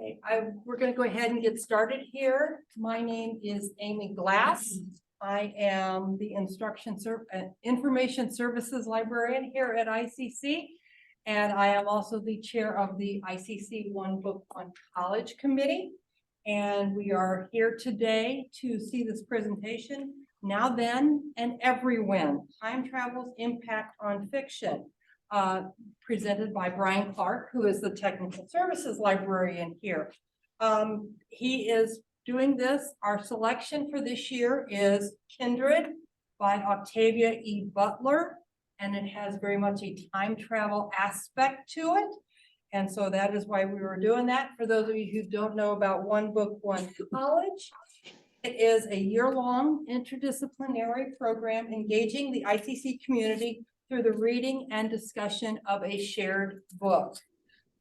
Okay, we're going to go ahead and get started here. My name is Amy Glass. I am the Information Services Librarian here at ICC. And I am also the chair of the ICC One Book One College Committee. And we are here today to see this presentation, Now Then and Every When, Time Travel's Impact on Fiction. Presented by Bryan Clark, who is the Technical Services Librarian here. He is doing this. Our selection for this year is Kindred by Octavia Butler, and it has very much a time travel aspect to it. And so that is why we were doing that. For those of you who don't know about One Book, One College, it is a year-long interdisciplinary program engaging the ICC community through the reading and discussion of a shared book.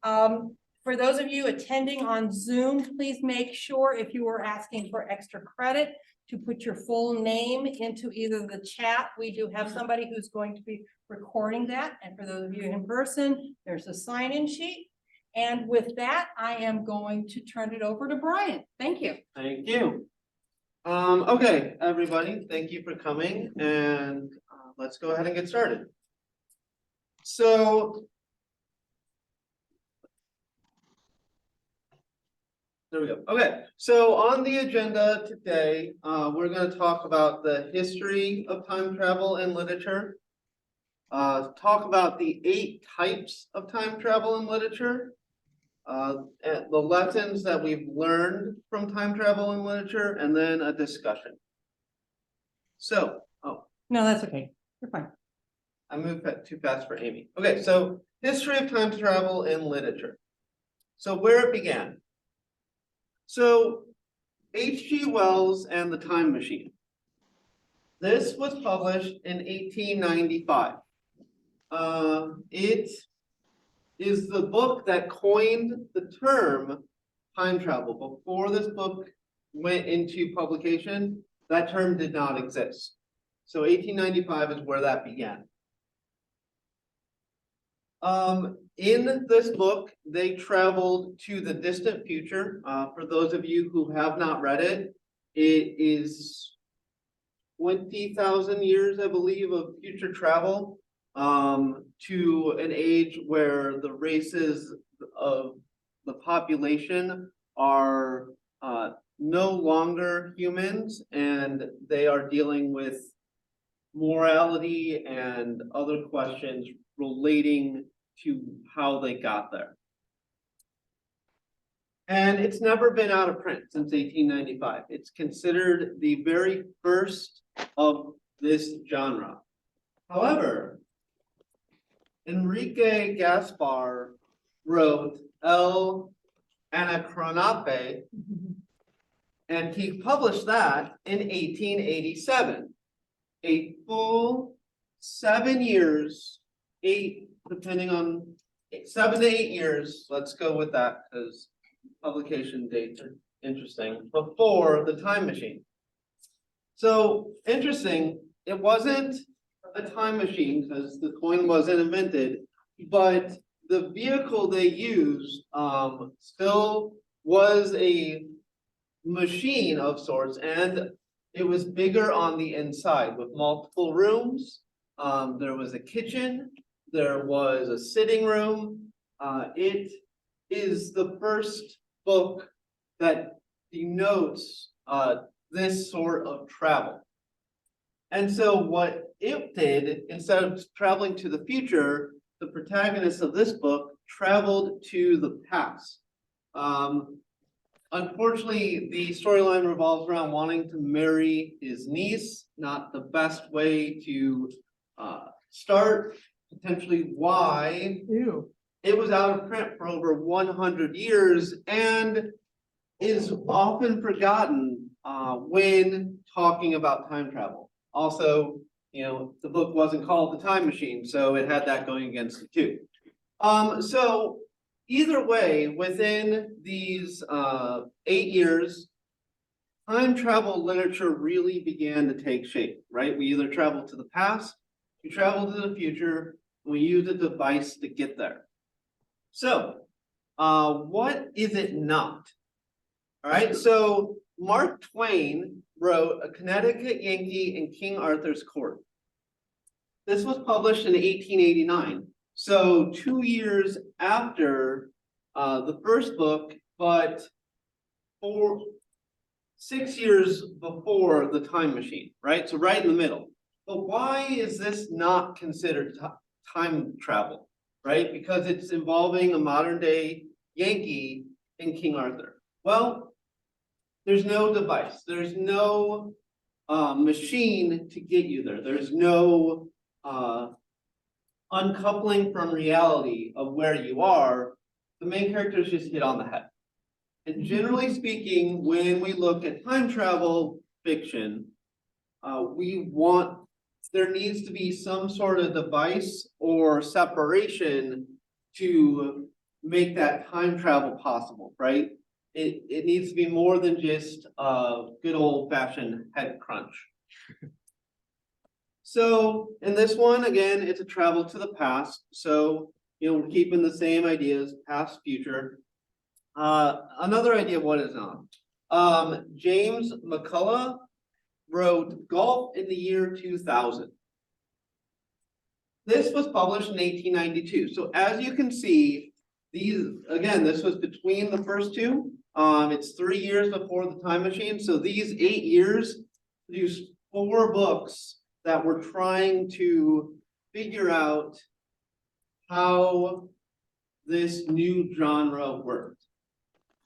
For those of you attending on Zoom, please make sure, if you are asking for extra credit, to put your full name into either the chat. We do have somebody who's going to be recording that. And for those of you in person, there's a sign-in sheet. And with that, I am going to turn it over to Bryan. Thank you. Thank you. Okay, everybody, thank you for coming, and let's go ahead and get started. So there we go. Okay, so on the agenda today, we're going to talk about the history of time travel in literature, talk about the 8 types of time travel in literature, and the lessons that we've learned from time travel in literature, and then a discussion. So, No, that's okay. You're fine. I moved too fast for Amy. Okay, so history of time travel in literature. So where it began. So H.G. Wells and the Time Machine. This was published in 1895. It is the book that coined the term time travel. Before this book went into publication, that term did not exist. So 1895 is where that began. In this book, they traveled to the distant future. For those of you who have not read it, it is 20,000 years, I believe, of future travel to an age where the races of the population are no longer humans, and they are dealing with morality and other questions relating to how they got there. And it's never been out of print since 1895. It's considered the very first of this genre. However, Enrique Gaspar wrote El Anacronape, and he published that in 1887. A full 7 years, 8, depending on 7 to 8 years, let's go with that because publication dates are interesting, before the Time Machine. So interesting, it wasn't a time machine because the coin wasn't invented, but the vehicle they used still was a machine of sorts, and it was bigger on the inside with multiple rooms. There was a kitchen, there was a sitting room. It is the first book that denotes this sort of travel. And so what it did, instead of traveling to the future, the protagonist of this book traveled to the past. Unfortunately, the storyline revolves around wanting to marry his niece. Not the best way to start, potentially why. Ew. It was out of print for over 100 years and is often forgotten when talking about time travel. Also, you know, the book wasn't called The Time Machine, so it had that going against it too. So either way, within these 8 years, time travel literature really began to take shape, right? We either travel to the past, we travel to the future, and we use a device to get there. So what is it not? All right, so Mark Twain wrote A Connecticut Yankee in King Arthur's Court. This was published in 1889, so 2 years after the first book, but 6 years before The Time Machine, right? So right in the middle. But why is this not considered time travel, right? Because it's involving a modern day Yankee in King Arthur. Well, there's no device, there's no machine to get you there. There's no uncoupling from reality of where you are. The main characters just hit on the head. And generally speaking, when we look at time travel fiction, there needs to be some sort of device or separation to make that time travel possible, right? It needs to be more than just a good old fashioned head crunch. So in this one, again, it's a travel to the past. So, we're keeping the same ideas, past, future. Another idea of what is not. James McCullough wrote Golf in the Year 2000. This was published in 1892. So as you can see, this was between the first two. It's 3 years before The Time Machine. So these 8 years produced 4 books that were trying to figure out how this new genre worked.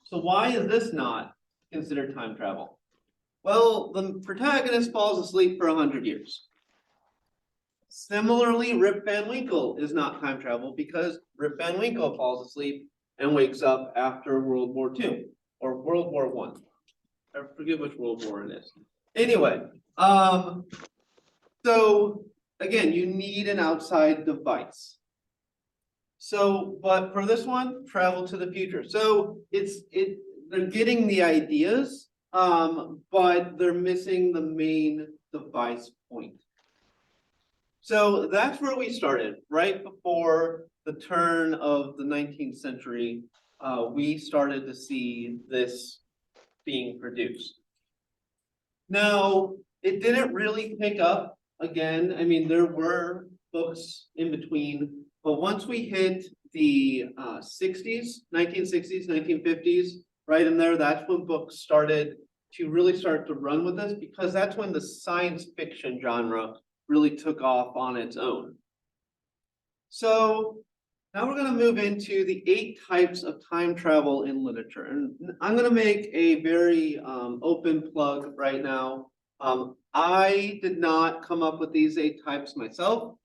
So why is this not considered time travel? Well, the protagonist falls asleep for 100 years. Similarly, Rip Van Winkle is not time travel because Rip Van Winkle falls asleep and wakes up after World War II or World War I. I forget which World War it is. Anyway, so again, you need an outside device. So, but for this one, travel to the future. So they're getting the ideas, but they're missing the main device point. So that's where we started, right before the turn of the 19th century. We started to see this being produced. Now, it didn't really pick up again. I mean, there were books in between, but once we hit the 60s, 1960s, 1950s, right in there, that's when books started to really start to run with this, because that's when the science fiction genre really took off on its own. So now we're going to move into the 8 types of time travel in literature. And I'm going to make a very open plug right now. I did not come up with these 8 types myself.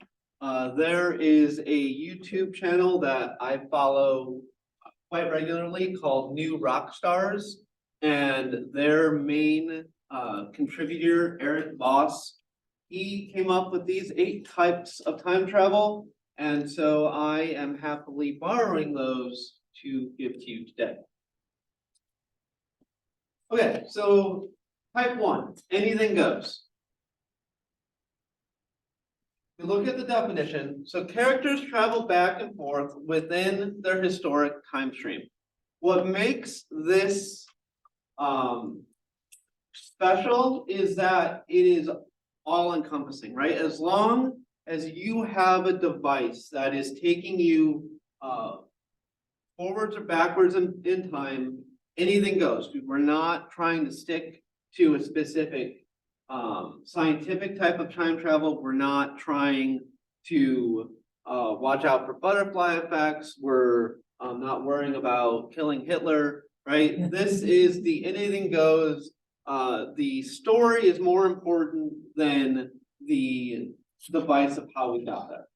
There is a YouTube channel that I follow quite regularly called New Rock Stars, and their main contributor, Eric Voss, he came up with these 8 types of time travel, and so I am happily borrowing those to give to you today. Okay, so type 1, anything goes. We look at the definition. So characters travel back and forth within their historic time stream. What makes this special is that it is all encompassing, right? As long as you have a device that is taking you forwards or backwards in time, anything goes. We're not trying to stick to a specific scientific type of time travel. We're not trying to watch out for butterfly effects. We're not worrying about killing Hitler, right? This is the anything goes. The story is more important than the device of how we got there.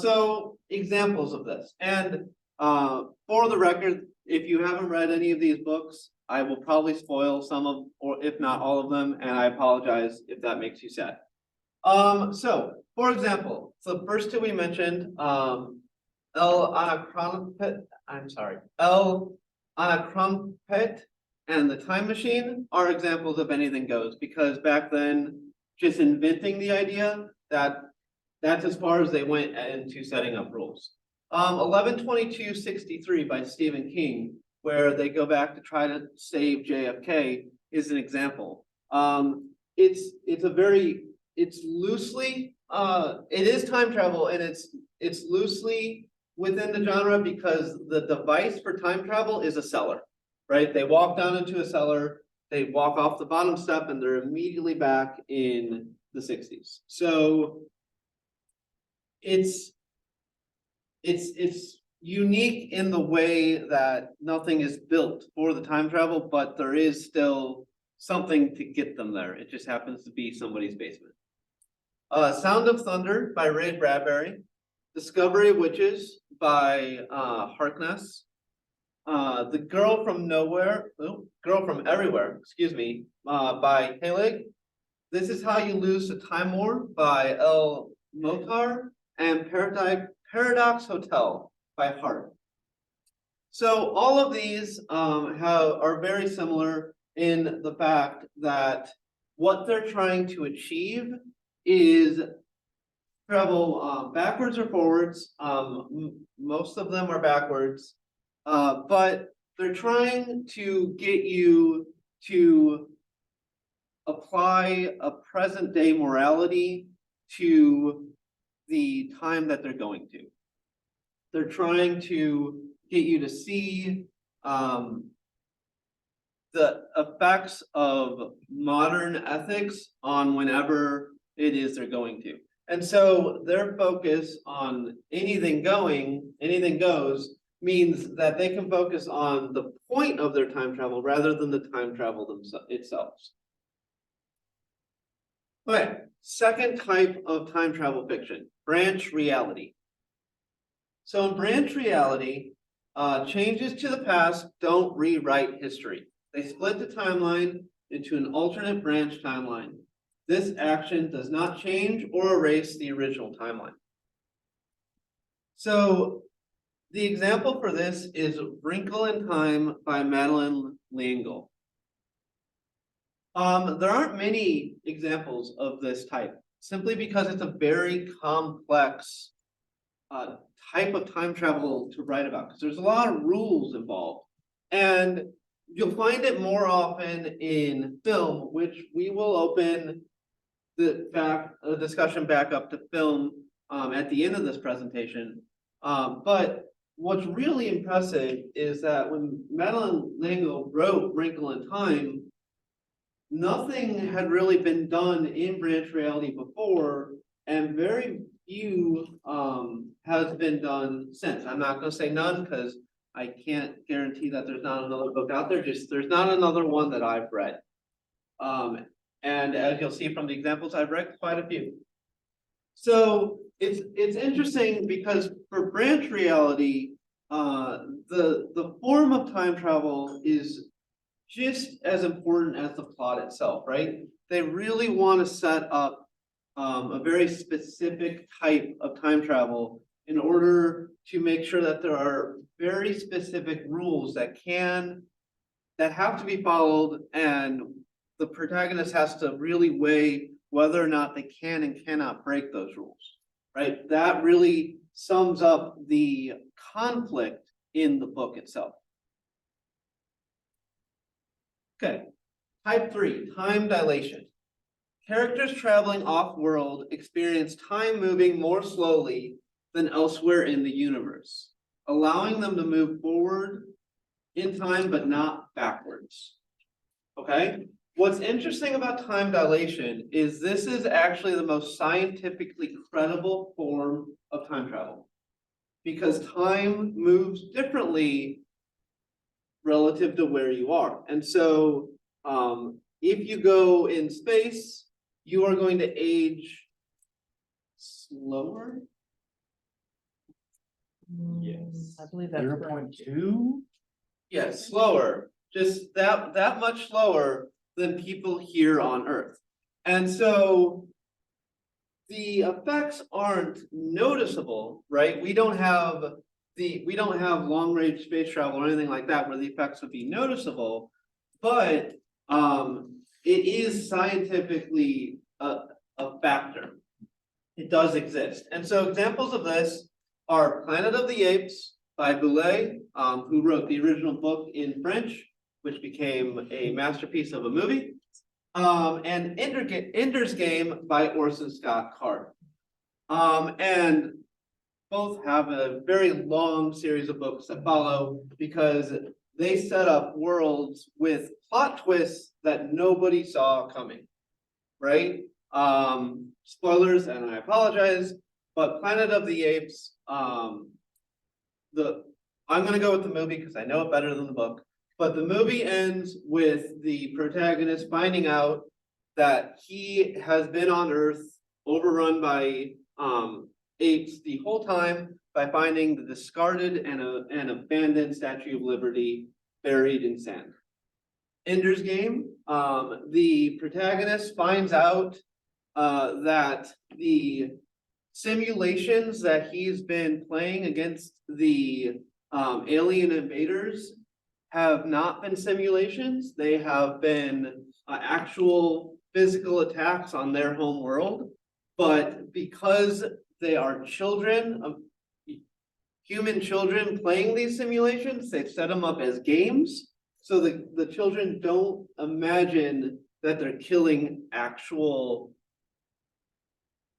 So examples of this, and for the record, if you haven't read any of these books, I will probably spoil some of, or if not all of them, and I apologize if that makes you sad. So, for example, so the first 2 we mentioned, El Anacrompet and The Time Machine are examples of anything goes, because back then, just inventing the idea, that's as far as they went into setting up rules. 11/22/63 by Stephen King, where they go back to try to save JFK, is an example. It's loosely, it is time travel, and it's loosely within the genre because the device for time travel is a cellar, right? They walk down into a cellar, they walk off the bottom step, and they're immediately back in the 60s. So it's unique in the way that nothing is built for the time travel, but there is still something to get them there. It just happens to be somebody's basement. Sound of Thunder by Ray Bradbury. Discovery of Witches by Harkness. The Girl from Everywhere, excuse me, by Halig. This Is How You Lose to Time War by L. Mokhtar, and Paradox Hotel by Hart. So all of these are very similar in the fact that what they're trying to achieve is travel backwards or forwards. Most of them are backwards, but they're trying to get you to apply a present day morality to the time that they're going to. They're trying to get you to see the effects of modern ethics on whenever it is they're going to. And so their focus on anything goes means that they can focus on the point of their time travel rather than the time travel itself. Okay, second type of time travel fiction, branch reality. So in branch reality, changes to the past don't rewrite history. They split the timeline into an alternate branch timeline. This action does not change or erase the original timeline. So the example for this is Wrinkle in Time by Madeleine L'Engle. There aren't many examples of this type, simply because it's a very complex type of time travel to write about, because there's a lot of rules involved. And you'll find it more often in film, which we will open the discussion back up to film at the end of this presentation. But what's really impressive is that when Madeleine L'Engle wrote Wrinkle in Time, nothing had really been done in branch reality before, and very few has been done since. I'm not going to say none because I can't guarantee that there's not another book out there. Just there's not another one that I've read. And as you'll see from the examples, I've read quite a few. So it's interesting because for branch reality, the form of time travel is just as important as the plot itself, right? They really want to set up a very specific type of time travel in order to make sure that there are very specific rules that have to be followed, and the protagonist has to really weigh whether or not they can and cannot break those rules, right? That really sums up the conflict in the book itself. Okay, type 3, time dilation. Characters traveling off-world experience time moving more slowly than elsewhere in the universe, allowing them to move forward in time but not backwards. Okay? What's interesting about time dilation is this is actually the most scientifically credible form of time travel, because time moves differently relative to where you are. And so if you go in space, you are going to age slower. Yes. I believe that's correct. 0.2? Yes, slower. Just that much slower than people here on Earth. And so the effects aren't noticeable, right? We don't have long range space travel or anything like that where the effects would be noticeable, but it is scientifically a factor. It does exist. And so examples of this are Planet of the Apes by Boulet, who wrote the original book in French, which became a masterpiece of a movie, and Ender's Game by Orson Scott Card. And both have a very long series of books that follow because they set up worlds with plot twists that nobody saw coming, right? Spoilers, and I apologize, but Planet of the Apes, I'm gonna go with the movie because I know it better than the book, but the movie ends with the protagonist finding out that he has been on Earth overrun by apes the whole time by finding the discarded and abandoned Statue of Liberty buried in sand. Ender's Game, the protagonist finds out that the simulations that he's been playing against the alien invaders have not been simulations. They have been actual physical attacks on their home world. But because they are children, human children playing these simulations, they've set them up as games. So the children don't imagine that they're killing actual,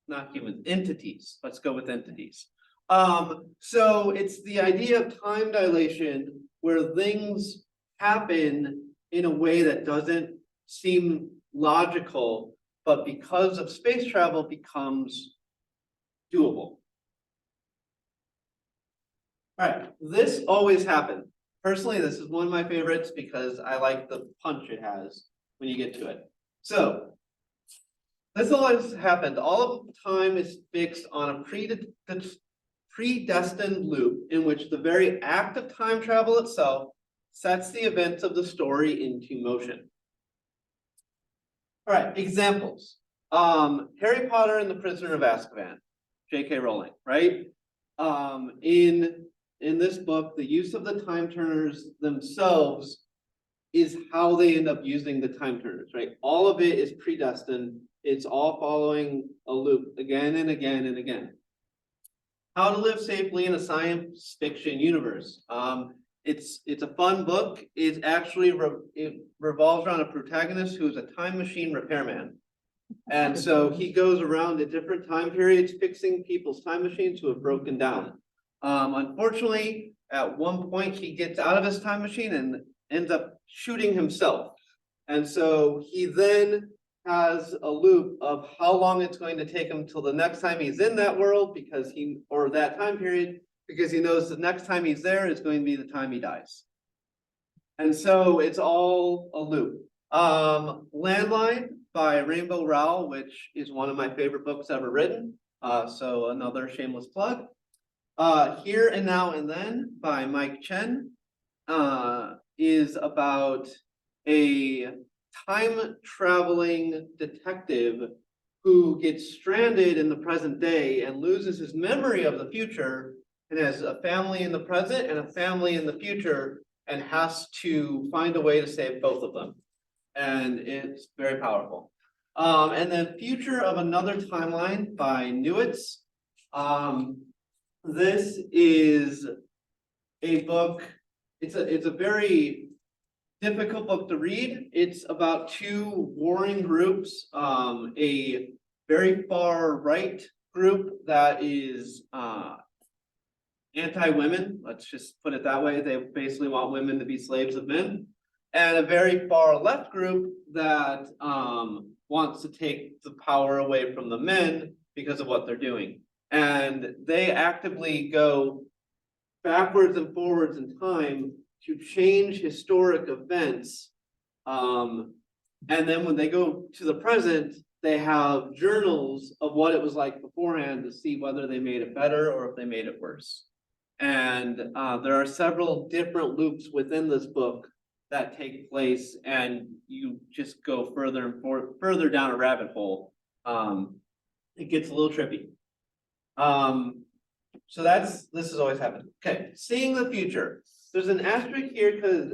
not human, entities. Let's go with entities. So it's the idea of time dilation where things happen in a way that doesn't seem logical, but because of space travel becomes doable. All right, this always happened. Personally, this is one of my favorites because I like the punch it has when you get to it. So this always happened. All of time is fixed on a predestined loop in which the very act of time travel itself sets the events of the story into motion. All right, examples. Harry Potter and the Prisoner of Azkaban, J.K. Rowling, right? In this book, the use of the time turners themselves is how they end up using the time turners, right? All of it is predestined. It's all following a loop again and again and again. How to Live Safely in a Science Fiction Universe. It's a fun book. It actually it revolves around a protagonist who's a time machine repairman. And so he goes around at different time periods fixing people's time machines who have broken down. Unfortunately, at one point he gets out of his time machine and ends up shooting himself. And so he then has a loop of how long it's going to take him till the next time he's in that world or that time period, because he knows the next time he's there is going to be the time he dies. And so it's all a loop. Landline by Rainbow Rowell, which is one of my favorite books ever written. So another shameless plug. Here and Now and Then by Mike Chen is about a time traveling detective who gets stranded in the present day and loses his memory of the future and has a family in the present and a family in the future and has to find a way to save both of them. And it's very powerful. And then Future of Another Timeline by Newitz. This is a book, it's a very difficult book to read. It's about two warring groups, a very far right group that is anti-women, let's just put it that way. They basically want women to be slaves of men. And a very far left group that wants to take the power away from the men because of what they're doing. And they actively go backwards and forwards in time to change historic events. And then when they go to the present, they have journals of what it was like beforehand to see whether they made it better or if they made it worse. And there are several different loops within this book that take place, and you just go further and further down a rabbit hole. It gets a little trippy. So this has always happened. Okay, seeing the future. There's an asterisk here because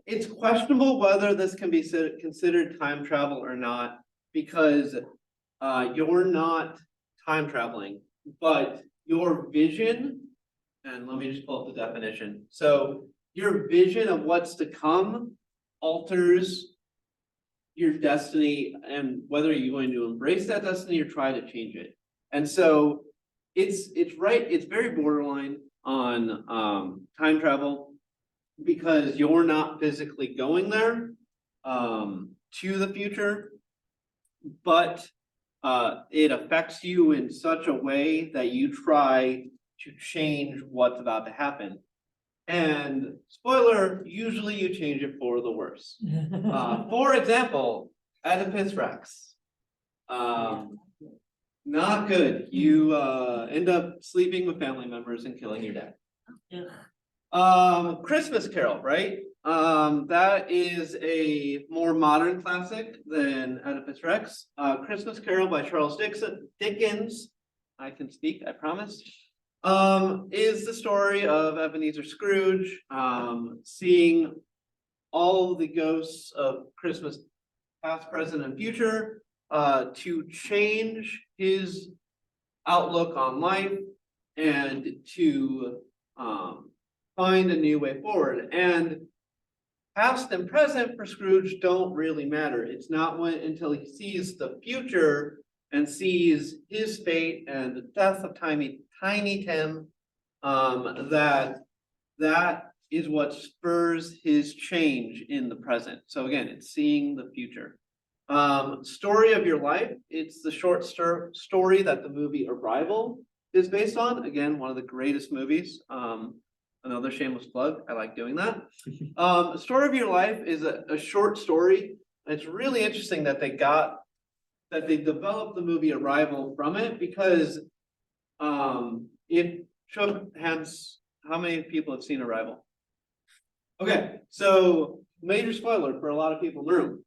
it's questionable whether this can be considered time travel or not, because you're not time traveling, but your vision, and let me just pull up the definition. So your vision of what's to come alters your destiny, and whether you're going to embrace that destiny or try to change it. And so it's very borderline on time travel, because you're not physically going there to the future, but it affects you in such a way that you try to change what's about to happen. And spoiler, usually you change it for the worse. For example, Oedipus Rex. Not good. You end up sleeping with family members and killing your dad. Christmas Carol, right? That is a more modern classic than Oedipus Rex. Christmas Carol by Charles Dickens, I can speak, I promise, is the story of Ebenezer Scrooge, seeing all the ghosts of Christmas past, present, and future, to change his outlook on life and to find a new way forward. And past and present for Scrooge don't really matter. It's not until he sees the future and sees his fate and the death of Tiny Tim, that is what spurs his change in the present. So again, it's seeing the future. Story of Your Life. It's the short story that the movie Arrival is based on. Again, one of the greatest movies. Another shameless plug. I like doing that. Story of Your Life is a short story. It's really interesting that they developed the movie Arrival from it, because it shook hands. How many people have seen Arrival? Okay, so major spoiler for a lot of people in the room.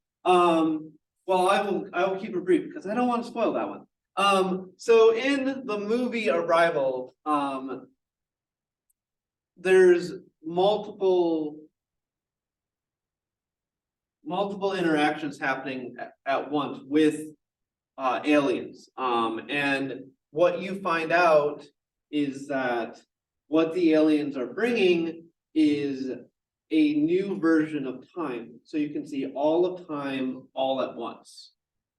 Well, I will keep it brief because I don't want to spoil that one. So in the movie Arrival, there's multiple interactions happening at once with aliens. And what you find out is that what the aliens are bringing is a new version of time. So you can see all of time all at once.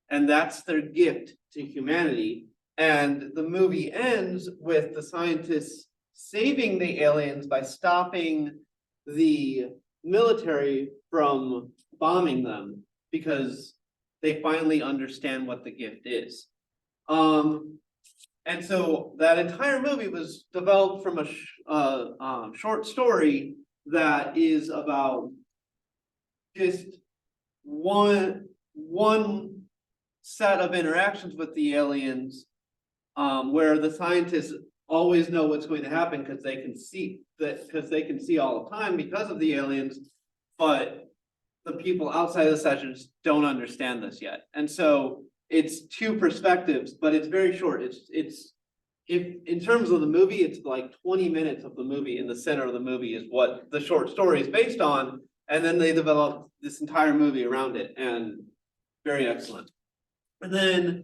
And that's their gift to humanity. And the movie ends with the scientists saving the aliens by stopping the military from bombing them, because they finally understand what the gift is. And so that entire movie was developed from a short story that is about just one set of interactions with the aliens, where the scientists always know what's going to happen because they can see all the time because of the aliens, but the people outside the sessions don't understand this yet. And so it's two perspectives, but it's very short. If in terms of the movie, it's like 20 minutes of the movie. In the center of the movie is what the short story is based on, and then they developed this entire movie around it, and very excellent. And then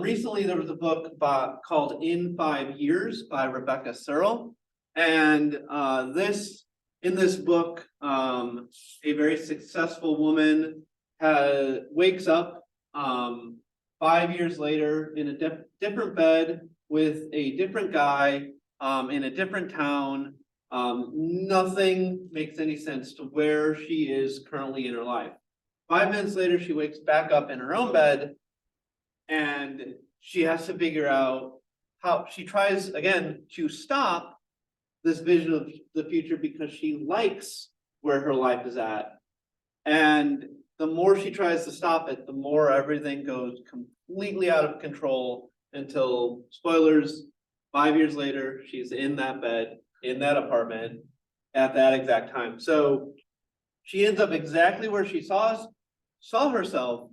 recently there was a book called In 5 Years by Rebecca Searle, and in this book, a very successful woman wakes up 5 years later in a different bed with a different guy in a different town. Nothing makes any sense to where she is currently in her life. 5 minutes later, she wakes back up in her own bed, and she has to figure out how she tries again to stop this vision of the future because she likes where her life is at. And the more she tries to stop it, the more everything goes completely out of control until, spoilers, 5 years later, she's in that bed, in that apartment at that exact time. So she ends up exactly where she saw herself,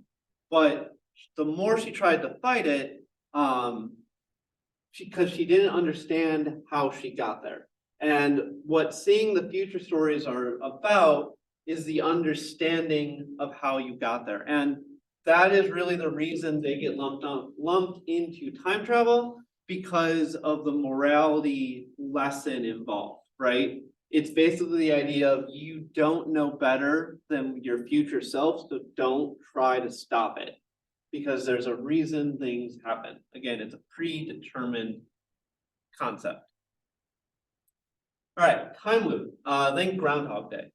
but the more she tried to fight it, because she didn't understand how she got there. And what seeing the future stories are about is the understanding of how you got there. And that is really the reason they get lumped into time travel, because of the morality lesson involved, right? It's basically the idea of you don't know better than your future self, so don't try to stop it. Because there's a reason things happen. Again, it's a predetermined concept. All right, time loop. Think Groundhog Day.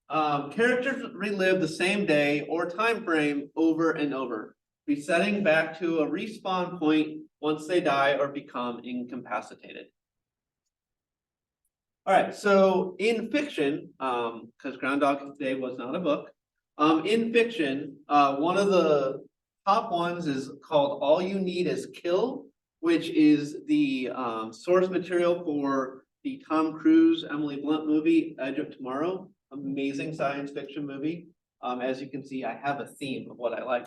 Characters relive the same day or time frame over and over, resetting back to a respawn point once they die or become incapacitated. All right, so in fiction, because Groundhog Day was not a book, in fiction, one of the top ones is called All You Need Is Kill, which is the source material for the Tom Cruise, Emily Blunt movie, Edge of Tomorrow. Amazing science fiction movie. As you can see, I have a theme of what I like.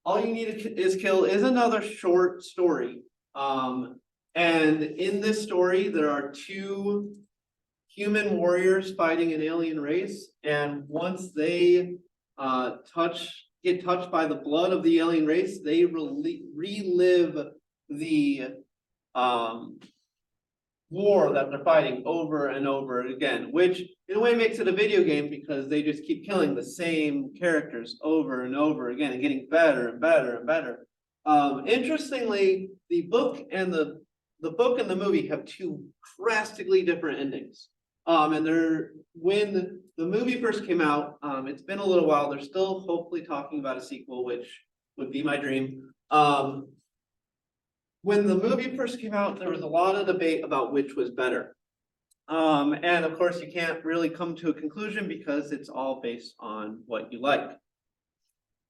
All You Need Is Kill is another short story. And in this story, there are two human warriors fighting an alien race. And once they get touched by the blood of the alien race, they relive the war that they're fighting over and over again, which in a way makes it a video game because they just keep killing the same characters over and over again and getting better and better and better. Interestingly, the book and the movie have two drastically different endings. And when the movie first came out, it's been a little while. They're still hopefully talking about a sequel, which would be my dream. When the movie first came out, there was a lot of debate about which was better. And of course, you can't really come to a conclusion because it's all based on what you like.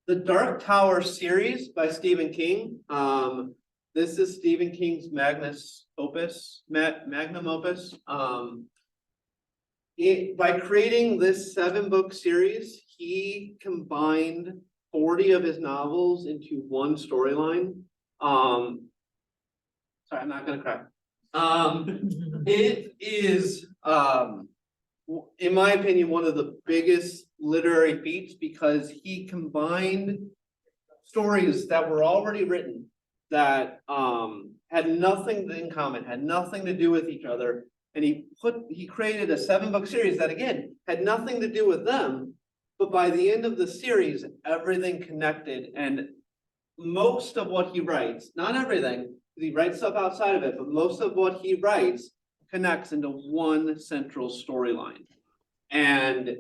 The Dark Tower series by Stephen King. This is Stephen King's magnum opus. By creating this 7-book series, he combined 40 of his novels into one storyline. Sorry, I'm not gonna cry. It is, in my opinion, one of the biggest literary feats because he combined stories that were already written that had nothing in common, had nothing to do with each other. And he created a 7-book series that again had nothing to do with them, but by the end of the series, everything connected. And most of what he writes, not everything, he writes stuff outside of it, but most of what he writes connects into one central storyline. And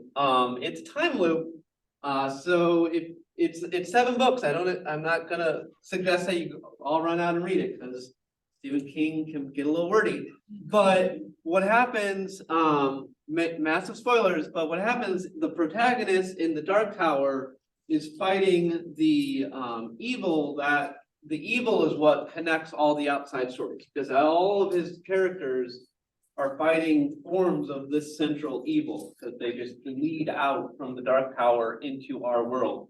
it's time loop. So if it's 7 books, I'm not gonna suggest that you all run out and read it because Stephen King can get a little wordy. But what happens, massive spoilers, but what happens, the protagonist in the Dark Tower is fighting the evil is what connects all the outside stories because all of his characters are fighting forms of this central evil because they just lead out from the Dark Tower into our world.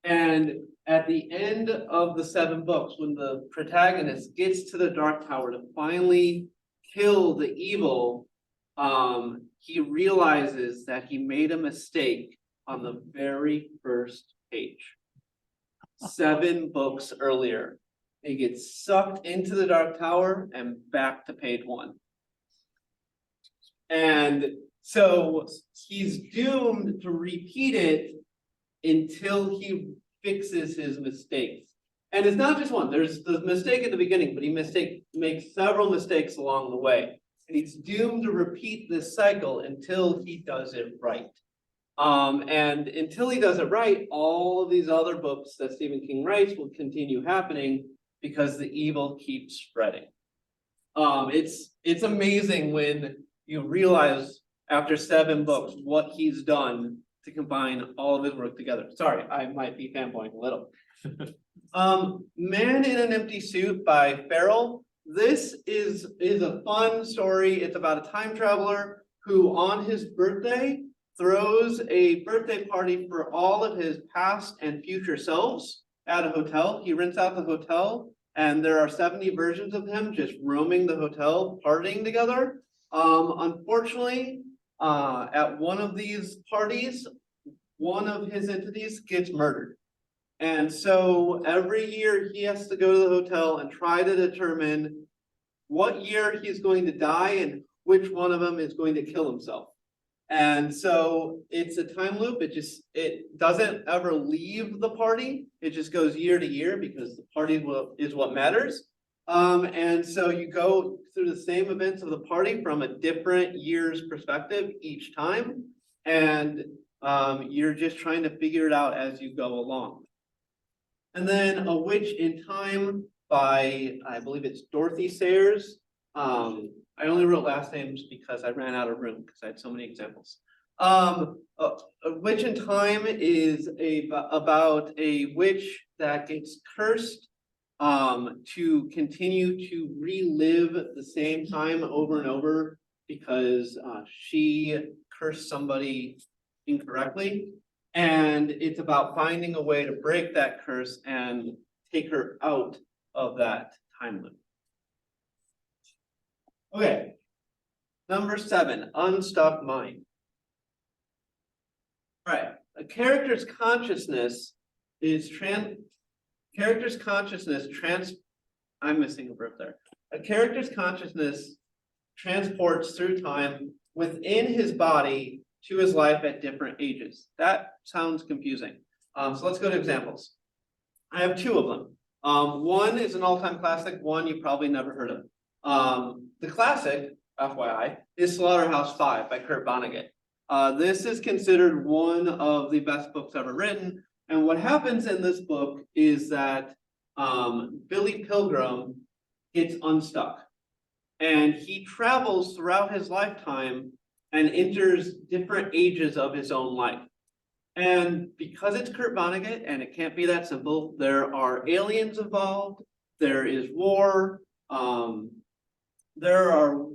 And at the end of the 7 books, when the protagonist gets to the Dark Tower to finally kill the evil, he realizes that he made a mistake on the very first page. 7 books earlier, he gets sucked into the Dark Tower and back to page 1. And so he's doomed to repeat it until he fixes his mistakes. And it's not just one, there's the mistake at the beginning, but he makes several mistakes along the way. And he's doomed to repeat this cycle until he does it right. And until he does it right, all of these other books that Stephen King writes will continue happening because the evil keeps spreading. It's amazing when you realize after 7 books what he's done to combine all of his work together. Sorry, I might be fanboying a little. Man in an Empty Suit by Farrell. This is a fun story. It's about a time traveler who on his birthday throws a birthday party for all of his past and future selves at a hotel. He rents out the hotel and there are 70 versions of him just roaming the hotel, partying together. Unfortunately, at one of these parties, one of his entities gets murdered. And so every year he has to go to the hotel and try to determine what year he's going to die and which one of them is going to kill himself. And so it's a time loop. It doesn't ever leave the party. It just goes year to year because the party is what matters. And so you go through the same events of the party from a different year's perspective each time. And you're just trying to figure it out as you go along. And then A Witch in Time by, I believe it's Dorothy Sayers. I only wrote last names because I ran out of room because I had so many examples. A Witch in Time is about a witch that gets cursed to continue to relive the same time over and over because she cursed somebody incorrectly. And it's about finding a way to break that curse and take her out of that time loop. Okay. Number 7, Unstuck Mind. All right. A character's consciousness is I'm missing a verb there. A character's consciousness transports through time within his body to his life at different ages. That sounds confusing. So let's go to examples. I have 2 of them. One is an all-time classic, one you probably never heard of. The classic, FYI, is Slaughterhouse-Five by Kurt Vonnegut. This is considered one of the best books ever written. And what happens in this book is that Billy Pilgrim gets unstuck. And he travels throughout his lifetime and enters different ages of his own life. And because it's Kurt Vonnegut and it can't be that simple, there are aliens involved, there is war, there are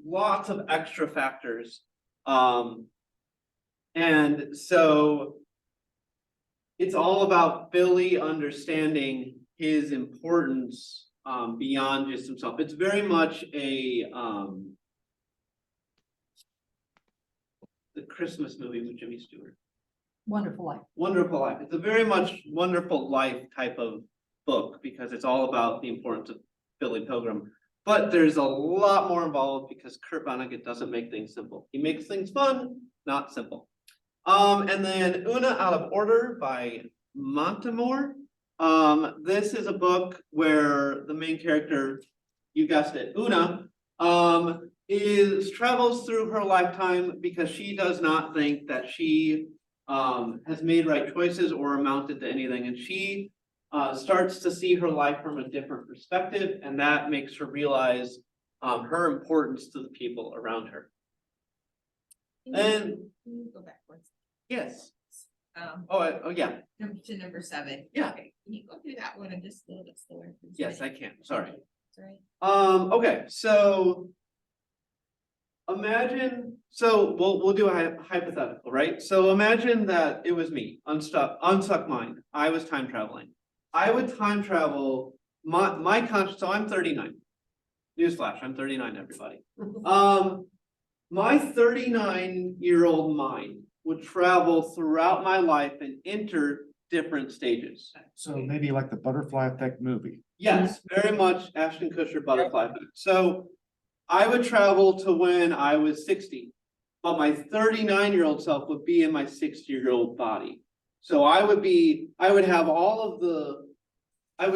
lots of extra factors. And so it's all about Billy understanding his importance beyond just himself. It's very much a the Christmas movie with Jimmy Stewart. Wonderful Life. Wonderful Life. It's a very much Wonderful Life type of book because it's all about the importance of Billy Pilgrim. But there's a lot more involved because Kurt Vonnegut doesn't make things simple. He makes things fun, not simple. And then Una Out of Order by Montemore. This is a book where the main character, you guessed it, Una, travels through her lifetime because she does not think that she has made right choices or amounted to anything. And she starts to see her life from a different perspective, and that makes her realize her importance to the people around her. And Can you go backwards? yes. Yeah. To number 7. Yeah. Okay. Can you go through that one and just a little bit slower? please? Yes, I can. Sorry. That's all right. Okay, so imagine, we'll do a hypothetical, right? So imagine that it was me, unstuck mind. I was time traveling. I would time travel my conscious, so I'm 39. Newsflash, I'm 39, everybody. My 39-year-old mind would travel throughout my life and enter different stages. So maybe like the butterfly effect movie. Yes, very much Ashton Kutcher butterfly effect. So I would travel to when I was 60, but my 39-year-old self would be in my 60-year-old body. So I would have all of the, I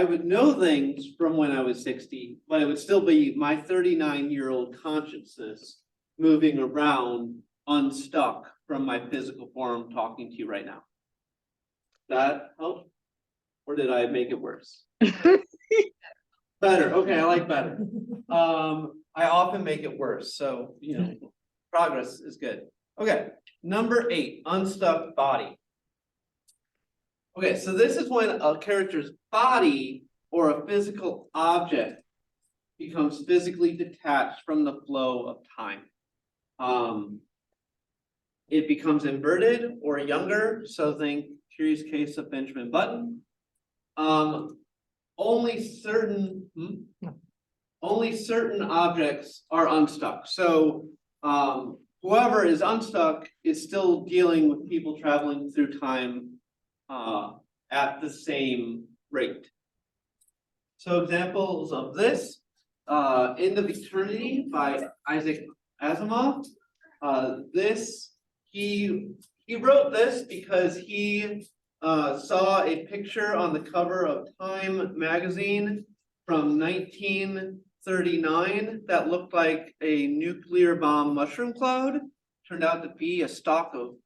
would know things from when I was 60, but it would still be my 39-year-old consciousness moving around unstuck from my physical form talking to you right now. That help? Or did I make it worse? Better. Okay, I like better. I often make it worse, so progress is good. Okay, number 8, unstuck body. Okay, so this is when a character's body or a physical object becomes physically detached from the flow of time. It becomes inverted or younger, so think Curious Case of Benjamin Button. Only certain objects are unstuck. So whoever is unstuck is still dealing with people traveling through time at the same rate. So examples of this, End of Eternity by Isaac Asimov. He wrote this because he saw a picture on the cover of Time magazine from 1939 that looked like a nuclear bomb mushroom cloud. Turned out to be a stalk of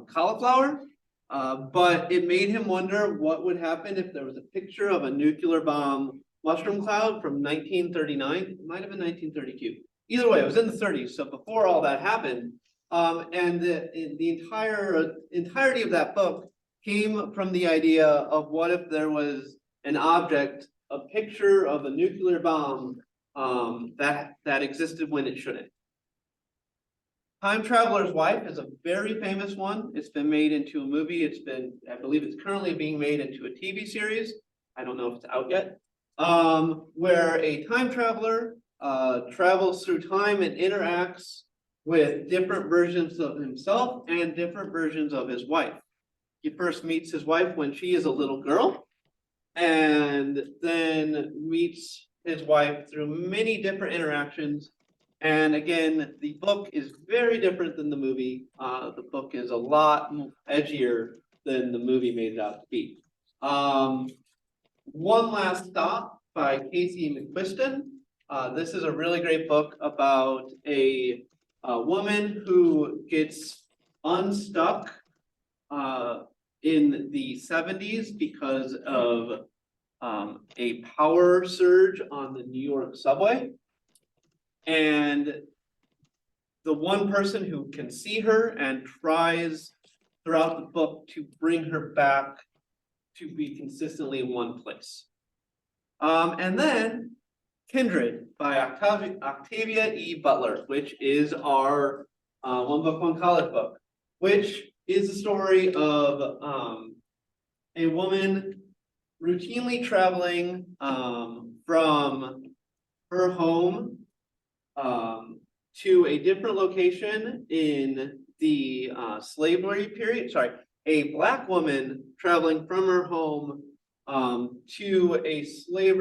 cauliflower. But it made him wonder what would happen if there was a picture of a nuclear bomb mushroom cloud from 1939. It might have been 1932. Either way, it was in the 30s, so before all that happened. And the entirety of that book came from the idea of what if there was an object, a picture of a nuclear bomb that existed when it shouldn't. Time Traveler's Wife is a very famous one. It's been made into a movie. I believe it's currently being made into a TV series. I don't know if it's out yet. Where a time traveler travels through time and interacts with different versions of himself and different versions of his wife. He first meets his wife when she is a little girl, and then meets his wife through many different interactions. And again, the book is very different than the movie. The book is a lot edgier than the movie made it out to be. One Last Stop by Casey McQuiston. This is a really great book about a woman who gets unstuck in the 70s because of a power surge on the New York subway. And the one person who can see her and tries throughout the book to bring her back to be consistently in one place. And then Kindred by Octavia E. Butler, which is our One Book, One College book, which is the story of a woman routinely traveling from her home to a different location in the slavery period. Sorry, a Black woman traveling from her home to a slave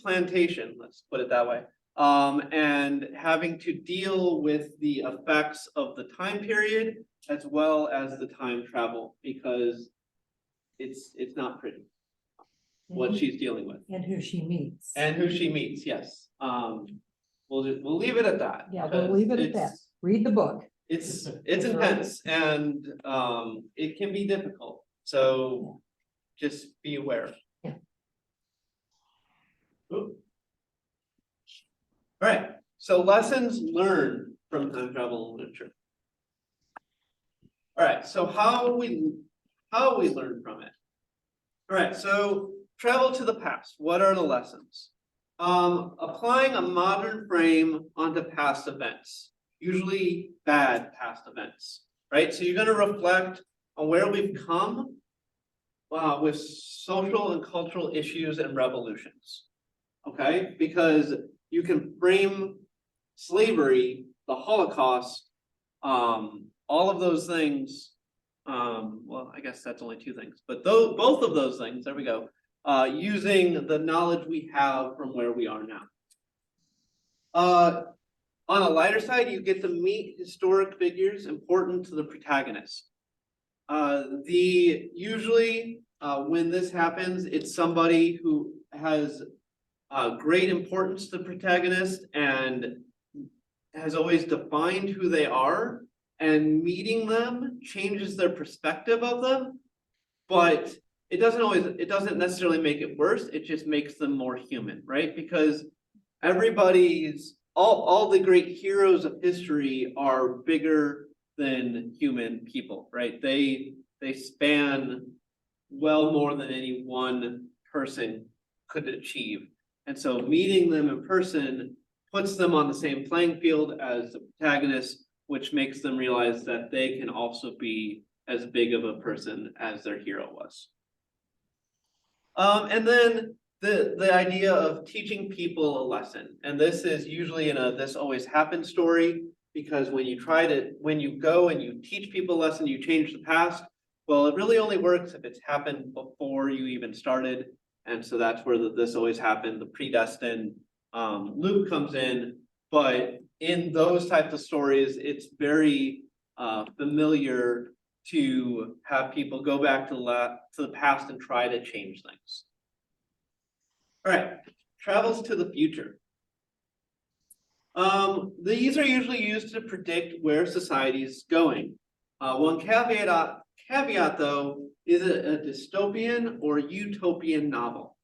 plantation, let's put it that way, and having to deal with the effects of the time period as well as the time travel, because it's not pretty what she's dealing with. And who she meets. And who she meets, yes. We'll leave it at that. Yeah, we'll leave it at that. Read the book. It's intense and it can be difficult. So just be aware. Yeah. Ooh. All right, so lessons learned from time travel literature. All right, so how we learn from it. All right, so travel to the past. What are the lessons? Applying a modern frame onto past events, usually bad past events, right? So you're going to reflect on where we've come with social and cultural issues and revolutions, okay? Because you can frame slavery, the Holocaust, all of those things. Well, I guess that's only two things, but both of those things, there we go, using the knowledge we have from where we are now. On a lighter side, you get to meet historic figures important to the protagonist. Usually when this happens, it's somebody who has great importance to the protagonist and has always defined who they are, and meeting them changes their perspective of them, but it doesn't necessarily make it worse. It just makes them more human, right? Because all the great heroes of history are bigger than human people, right? They span well more than any one person could achieve. And so meeting them in person puts them on the same playing field as the protagonist, which makes them realize that they can also be as big of a person as their hero was. And then the idea of teaching people a lesson. And this is usually in a this always happened story. because when you go and you teach people a lesson, you change the past. Well, it really only works if it's happened before you even started. And so that's where this always happened, the predestined loop comes in. But in those types of stories, it's very familiar to have people go back to the past and try to change things. All right, travels to the future. These are usually used to predict where society is going. One caveat though, is it a dystopian or utopian novel,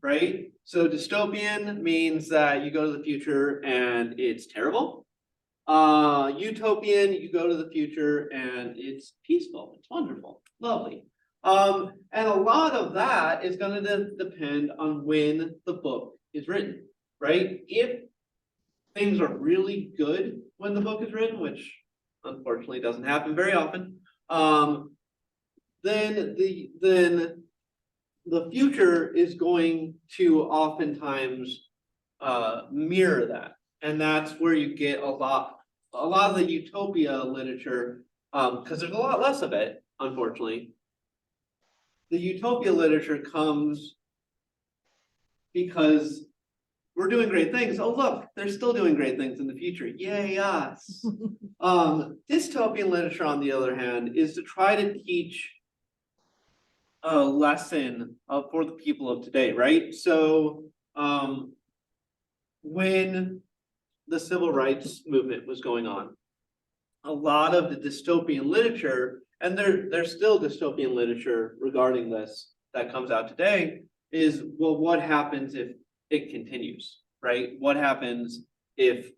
right? So dystopian means that you go to the future and it's terrible. Utopian, you go to the future and it's peaceful, it's wonderful, lovely. And a lot of that is going to depend on when the book is written, right? If things are really good when the book is written, which unfortunately doesn't happen very often, then the future is going to oftentimes mirror that. And that's where you get a lot of the utopia literature, because there's a lot less of it, unfortunately. The utopia literature comes because we're doing great things. Oh, look, they're still doing great things in the future. Yay, us. Dystopian literature, on the other hand, is to try to teach a lesson for the people of today, right? So when the civil rights movement was going on, a lot of the dystopian literature, and there's still dystopian literature regarding this that comes out today, is, well, what happens if it continues, right? What happens if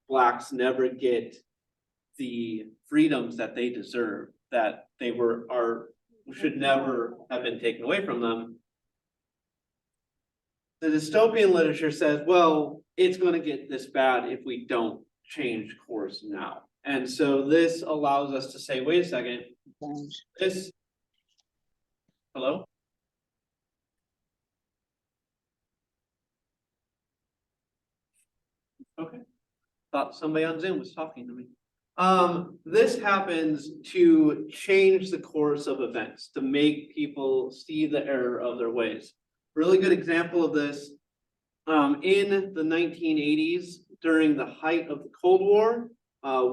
Blacks never get the freedoms that they deserve, that they should never have been taken away from them? The dystopian literature says, well, it's going to get this bad if we don't change course now. And so this allows us to say, wait a second, hello? Okay, thought somebody on Zoom was talking to me. This happens to change the course of events, to make people see the error of their ways. Really good example of this, in the 1980s, during the height of the Cold War,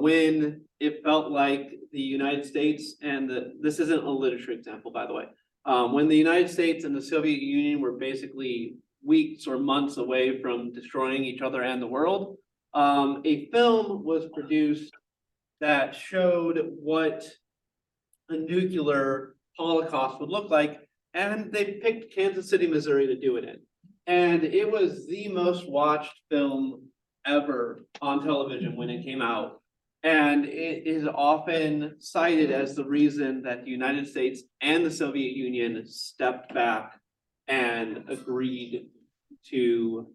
when it felt like the United States and this isn't a literature example, by the way, when the United States and the Soviet Union were basically weeks or months away from destroying each other and the world, a film was produced that showed what a nuclear holocaust would look like, and they picked Kansas City, Missouri to do it in. And it was the most watched film ever on television when it came out. And it is often cited as the reason that the United States and the Soviet Union stepped back and agreed to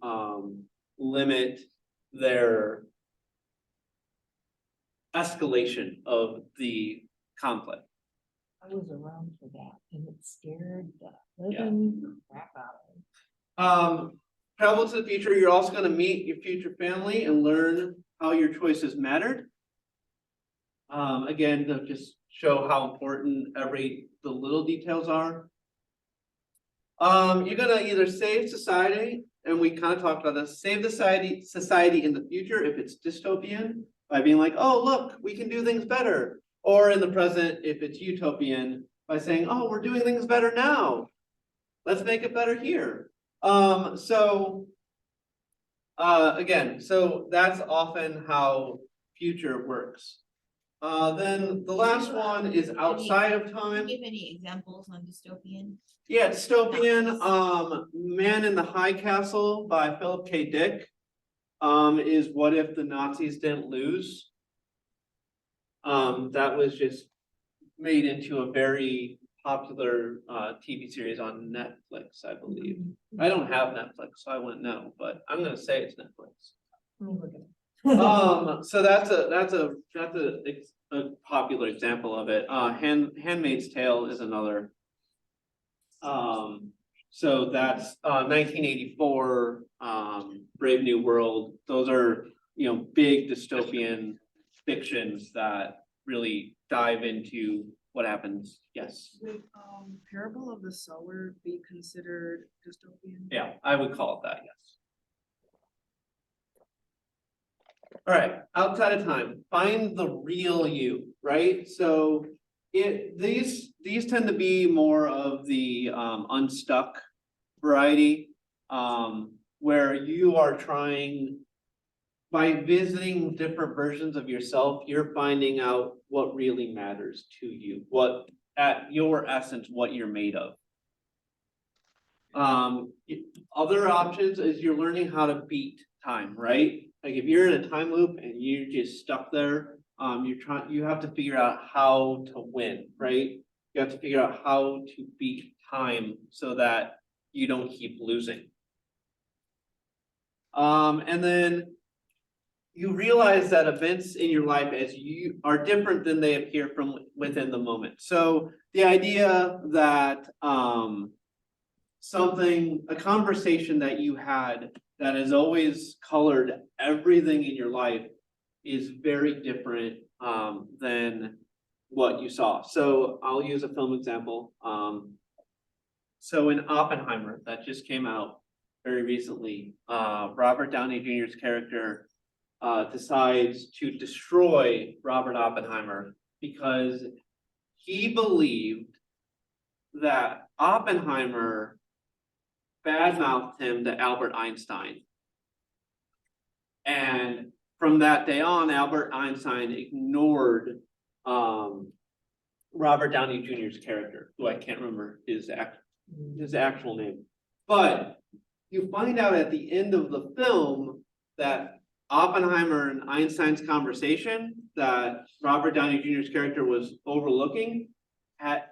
limit their escalation of the conflict. I was around for that and it scared the living crap out of me. Travel to the future, you're also going to meet your future family and learn how your choices mattered. Again, to just show how important the little details are. You're gonna either save society, and we kind of talked about this, save society in the future if it's dystopian, by being like, oh, look, we can do things better. Or in the present, if it's utopian, by saying, oh, we're doing things better now. Let's make it better here. Again, so that's often how future works. Then the last one is outside of time. Give any examples on dystopian? Yeah, dystopian, Man in the High Castle by Philip K. Dick, is what if the Nazis didn't lose? That was just made into a very popular TV series on Netflix, I believe. I don't have Netflix, so I wouldn't know, but I'm gonna say it's Netflix. So that's a popular example of it. Handmaid's Tale is another. So that's 1984, Brave New World. Those are big dystopian fictions that really dive into what happens. Yes, Would Parable of the Sower be considered dystopian? yeah, I would call it that, yes. All right, outside of time, find the real you, right? So these tend to be more of the unstuck variety, where you are trying, by visiting different versions of yourself, you're finding out what really matters to you, what at your essence, what you're made of. Other options is you're learning how to beat time, right? Like if you're in a time loop and you're just stuck there, you have to figure out how to win, right? You have to figure out how to beat time so that you don't keep losing. And then you realize that events in your life as you are different than they appear from within the moment. So the idea that a conversation that you had that has always colored everything in your life is very different than what you saw. So I'll use a film example. So in Oppenheimer, that just came out very recently, Robert Downey Jr.'s character decides to destroy Robert Oppenheimer because he believed that Oppenheimer badmouthed him to Albert Einstein. And from that day on, Albert Einstein ignored Robert Downey Jr.'s character, who I can't remember his actual name. But you find out at the end of the film that Oppenheimer and Einstein's conversation that Robert Downey Jr.'s character was overlooking,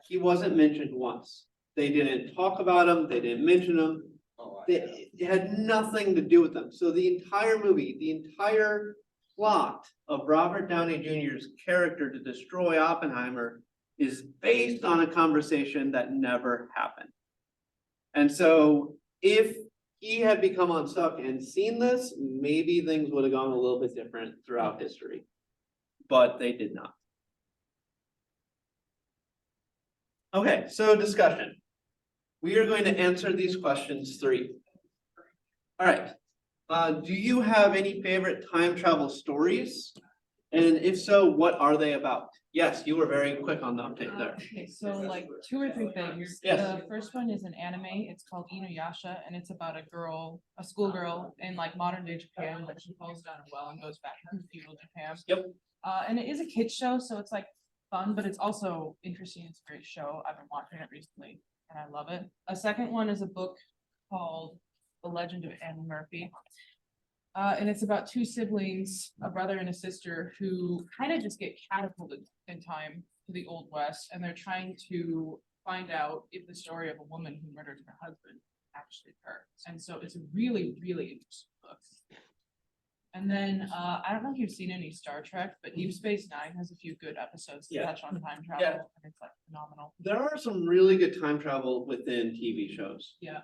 he wasn't mentioned once. They didn't talk about him, they didn't mention him. It had nothing to do with them. So the entire movie, the entire plot of Robert Downey Jr.'s character to destroy Oppenheimer is based on a conversation that never happened. And so if he had become unstuck and seen this, maybe things would have gone a little bit different throughout history, but they did not. Okay, so discussion. We are going to answer these questions 3. All right. Do you have any favorite time travel stories? And if so, what are they about? Yes, you were very quick on the update there. Okay, so like 2 or 3 things. Yes. The first one is an anime. It's called Inuyasha, and it's about a schoolgirl in like modern day Japan, but she falls down a well and goes back to feudal Japan. Yep. And it is a kids show, so it's like fun, but it's also interesting. It's a great show. I've been watching it recently, and I love it. A second one is a book called The Legend of Annie Murphy. And it's about 2 siblings, a brother and a sister, who kind of just get catapulted in time to the Old West, and they're trying to find out if the story of a woman who murdered her husband actually occurred. And so it's a really, really interesting book. And then I don't know if you've seen any Star Trek, but Deep Space Nine has a few good episodes that touch on time travel, and it's like phenomenal. There are some really good time travel within TV shows. Yeah.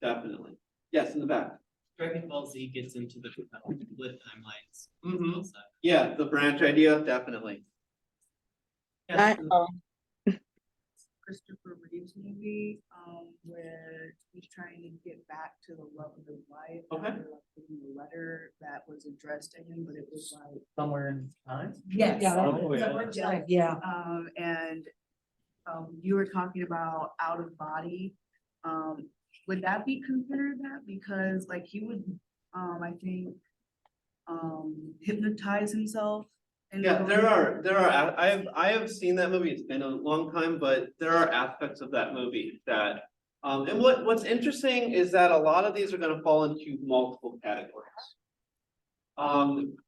Definitely. Yes, in the back. Dragon Ball Z gets into the split timelines. Mhm. Also. Yeah, the branch idea, definitely. Yes, Christopher Reeve's movie, where he's trying to get back to the love of his life. Okay. After, like, getting a letter that was addressed to him, but it was like, somewhere in time. Yes. Yeah, Oh, yeah. Yeah. and you were talking about out of body. Would that be considered that? Because like he would, I think, hypnotize himself. and Yeah, go there are, I have seen that movie, it's been a long time, but there are aspects of that movie that, and what's interesting is that a lot of these are gonna fall into multiple categories.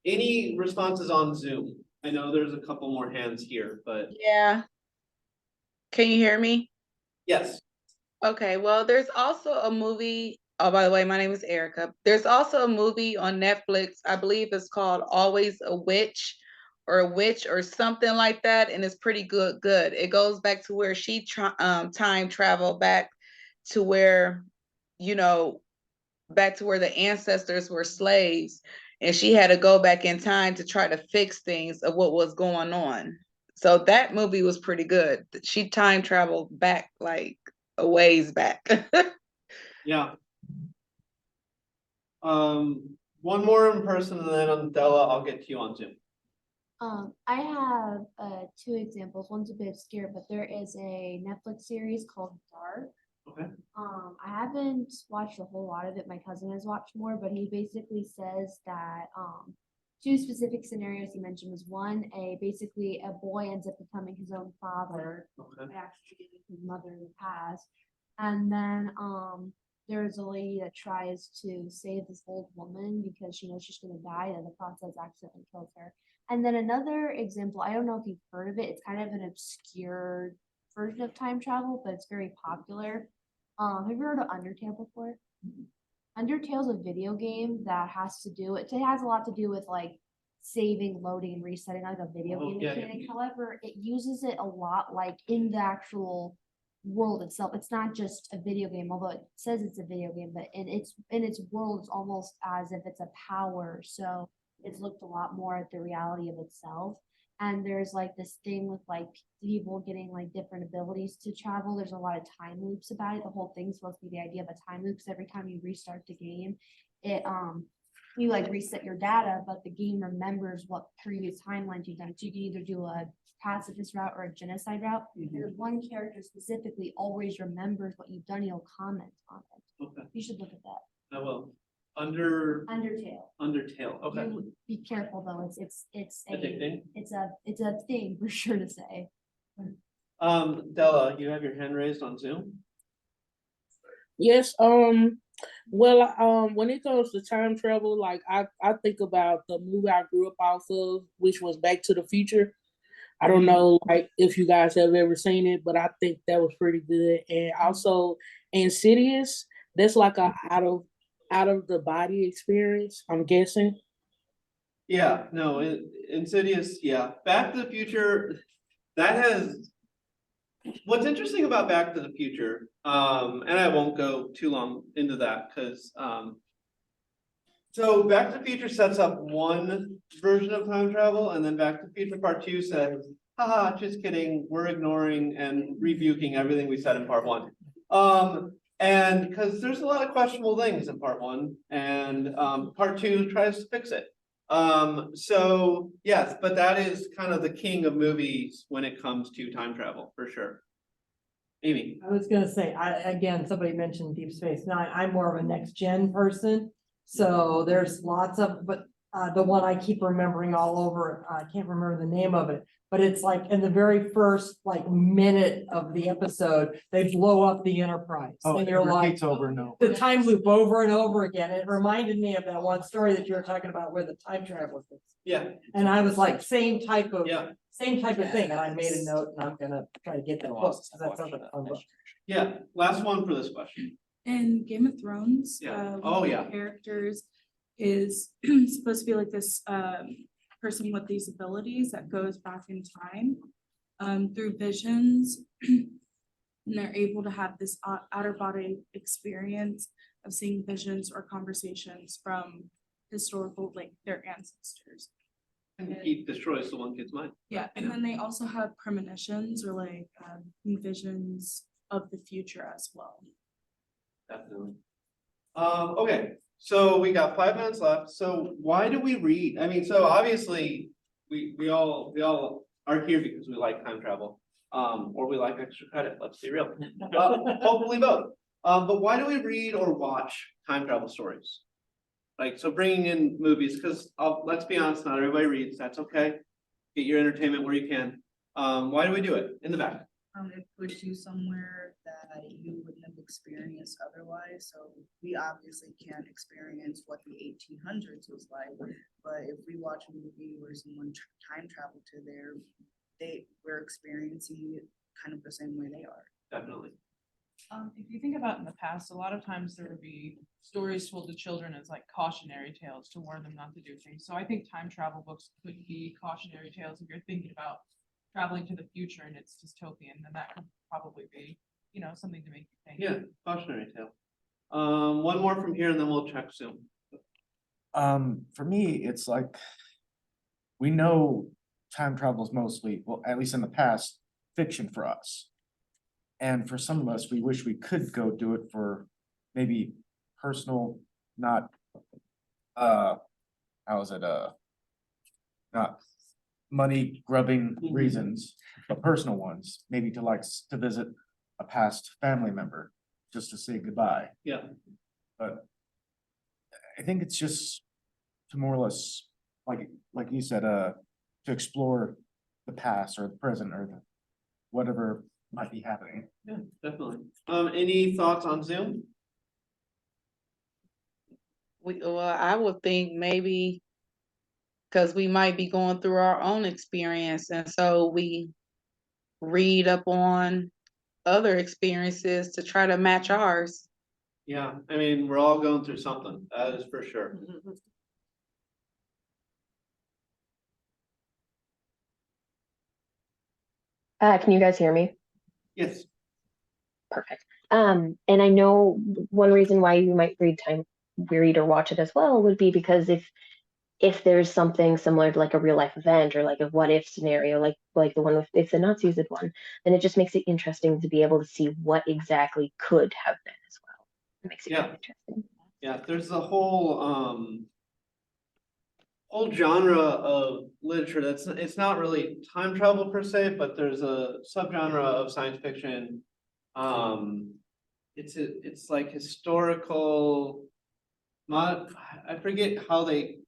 Any responses on Zoom? I know there's a couple more hands here, but Yeah. Can you hear me? yes, Okay, well, there's also a movie. Oh, by the way, my name is Erica. There's also a movie on Netflix. I believe it's called Always a Witch or something like that. And it's pretty good. It goes back to where she time traveled back to where, back to where the ancestors were slaves. and she had to go back in time to try to fix things of what was going on. So that movie was pretty good. She time traveled back like a ways back. Yeah. One more in person and then on Della, I'll get to you on Zoom. I have two examples. One's a bit obscure, but there is a Netflix series called Dark. Okay. I haven't watched a whole lot of it. My cousin has watched more, but he basically says that two specific scenarios he mentioned was one, basically a boy ends up becoming his own father Okay. after his mother in the past. And then there's a lady that tries to save this old woman because she knows she's gonna die, and the process accidentally kills her. And then another example, I don't know if you've heard of it, it's kind of an obscure version of time travel, but it's very popular. Have you heard of Undertale before? Undertale's a video game that has to do, it has a lot to do with like saving, loading, and resetting, like a video Oh, game yeah, mechanic. yeah. However, it uses it a lot like in the actual world itself. It's not just a video game, although it says it's a video game, but in its world, it's almost as if it's a power. So it's looked a lot more at the reality of itself. And there's like this thing with like people getting like different abilities to travel. There's a lot of time loops about it. The whole thing's supposed to be the idea of a time loop. So every time you restart the game, it you like reset your data, but the game remembers what previous timelines you've done. So you can either do a pacifist route or a genocide route. There's one character specifically always remembers what you've done. He'll comment on it. Okay. You should look at that. I will. Undertale. Okay. You be careful though. It's Addicting. it's a thing for sure to say. Della, you have your hand raised on Zoom? Yes, well, when it comes to time travel, like I think about the movie I grew up off of, which was Back to the Future. I don't know like if you guys have ever seen it, but I think that was pretty good. And also Insidious, that's like a out of the body experience, I'm guessing. Yeah, no, Insidious, yeah. Back to the Future, that has, what's interesting about Back to the Future, and I won't go too long into that, because so Back to the Future sets up one version of time travel, and then Back to the Future Part 2 says, haha, just kidding, we're ignoring and rebuking everything we said in Part 1. And because there's a lot of questionable things in Part 1, and Part 2 tries to fix it. So yes, but that is kind of the king of movies when it comes to time travel, for sure. Amy. I was gonna say, again, somebody mentioned Deep Space Nine. I'm more of a next gen person. So there's lots of, but the one I keep remembering all over, I can't remember the name of it, but it's like in the very first like minute of the episode, they blow up the Enterprise. Oh, And it you're like, repeats over and over. the time loop over and over again. It reminded me of that one story that you were talking about where the time travel is. Yeah, And I was like, same type of yeah, thing. And I made a note and I'm gonna try to get that book. 'Cause that sounds like a fun book. yeah. Last one for this question. In Game of Thrones, Yeah. one Oh, of the yeah. characters is supposed to be like this person with these abilities that goes back in time through visions. And they're able to have this outer body experience of seeing visions or conversations from historical, like their ancestors. And he destroys the one kid's mind. Yeah, and then they also have premonitions or like visions of the future as well. Definitely. Okay, so we got 5 minutes left. So why do we read? I mean, so obviously we all are here because we like time travel, or we like extra credit. Let's be real. Hopefully both. But why do we read or watch time travel stories? Like, so bringing in movies, because let's be honest, not everybody reads. That's okay. Get your entertainment where you can. Why do we do it? In the back. It puts you somewhere that you wouldn't have experienced otherwise. So we obviously can't experience what the 1800s was like, but if we watch a movie where someone time traveled to there, we're experiencing it kind of the same way they are. Definitely. If you think about in the past, a lot of times there would be stories told to children as like cautionary tales to warn them not to do things. So I think time travel books could be cautionary tales if you're thinking about traveling to the future and it's dystopian, then that could probably be, you know, something to make you think. Yeah, cautionary tale. One more from here and then we'll check soon. For me, it's like, we know time travel is mostly, well, at least in the past, fiction for us. And for some of us, we wish we could go do it for maybe personal, not, how is it, not money grubbing reasons, but personal ones, maybe to like, to visit a past family member, just to say goodbye. Yeah. But I think it's just to more or less, like you said, to explore the past or the present or the whatever might be happening. Yeah, definitely. Any thoughts on Zoom? Well, I would think maybe because we might be going through our own experience, and so we read up on other experiences to try to match ours. Yeah, I mean, we're all going through something, that is for sure. Can you guys hear me? Yes. Perfect. And I know one reason why you might read or watch it as well would be because if there's something similar to like a real life event or like a what if scenario, like the one with if the Nazis had won, then it just makes it interesting to be able to see what exactly could have been as well. It makes it kind of interesting. Yeah, there's a whole genre of literature that's, it's not really time travel per se, but there's a subgenre of science fiction. It's like historical, I forget how they,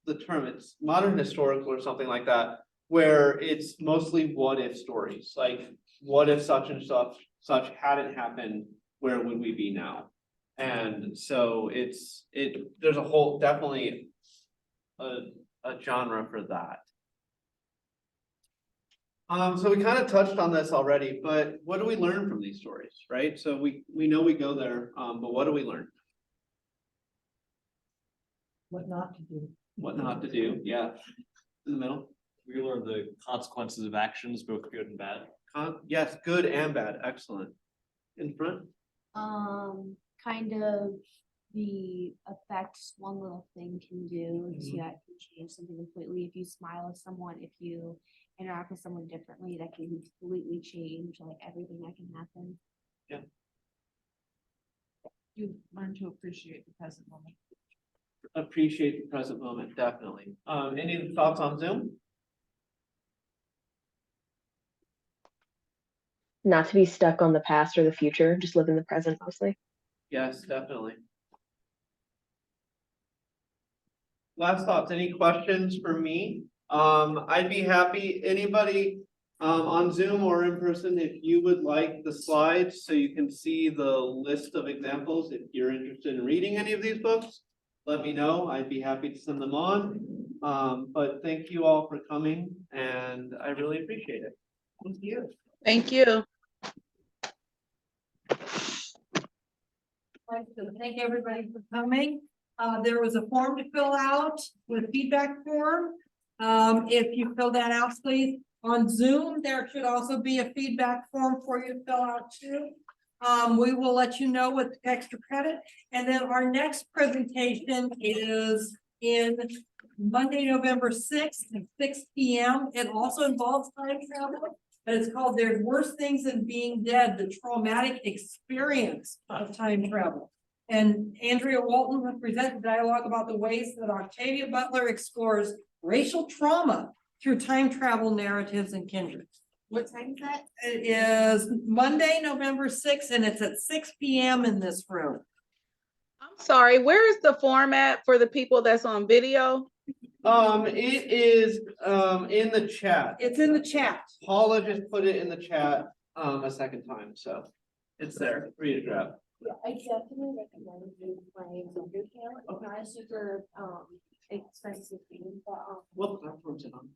the term, it's modern historical or something like that, where it's mostly what if stories, like what if such and such hadn't happened, where would we be now? And so there's a whole, definitely a genre for that. So we kind of touched on this already, but what do we learn from these stories, right? So we know we go there, but what do we learn? What not to do. What not to do, yeah, in the middle. We learn the consequences of actions, both good and bad. Yes, good and bad, excellent. In front? Kind of the effects one little thing can do, to see that can change something completely. If you smile at someone, if you interact with someone differently, that can completely change like everything that can happen. Yeah. You learn to appreciate the present moment. Appreciate the present moment, definitely. Any thoughts on Zoom? Not to be stuck on the past or the future, just live in the present mostly. Yes, definitely. Last thoughts, any questions for me? I'd be happy, anybody on Zoom or in person, if you would like the slides so you can see the list of examples, if you're interested in reading any of these books, let me know. I'd be happy to send them on. But thank you all for coming and I really appreciate it. Thank you. Thank you. Thank everybody for coming. There was a form to fill out with feedback form. If you fill that out, please. On Zoom, there should also be a feedback form for you to fill out too. We will let you know with extra credit. And then our next presentation is in Monday, November 6th at 6 p.m. It also involves time travel, but it's called There's Worse Things Than Being Dead, the Traumatic Experience of Time Travel. And Andrea Walton will present a dialogue about the ways that Octavia Butler explores racial trauma through time travel narratives and Kindred. What time is that? It is Monday, November 6th, and it's at 6 p.m. in this room. I'm sorry, where is the format for the people that's on video? It is in the chat. It's in the chat. Paula just put it in the chat a second time, so it's there for you to grab. Yeah, I definitely recommend you playing Zoom camp. It's not a super expensive thing, but What platform's it on?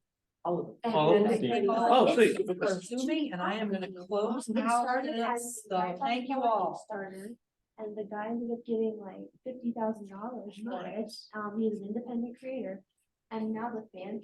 All of them. and Oh, then okay. Oh, sweet. For Zooming, and I am going to close It out started this. as So thank you all. Starter, and the guy ended up getting like $50,000 for it. He was an independent creator, and now the fan.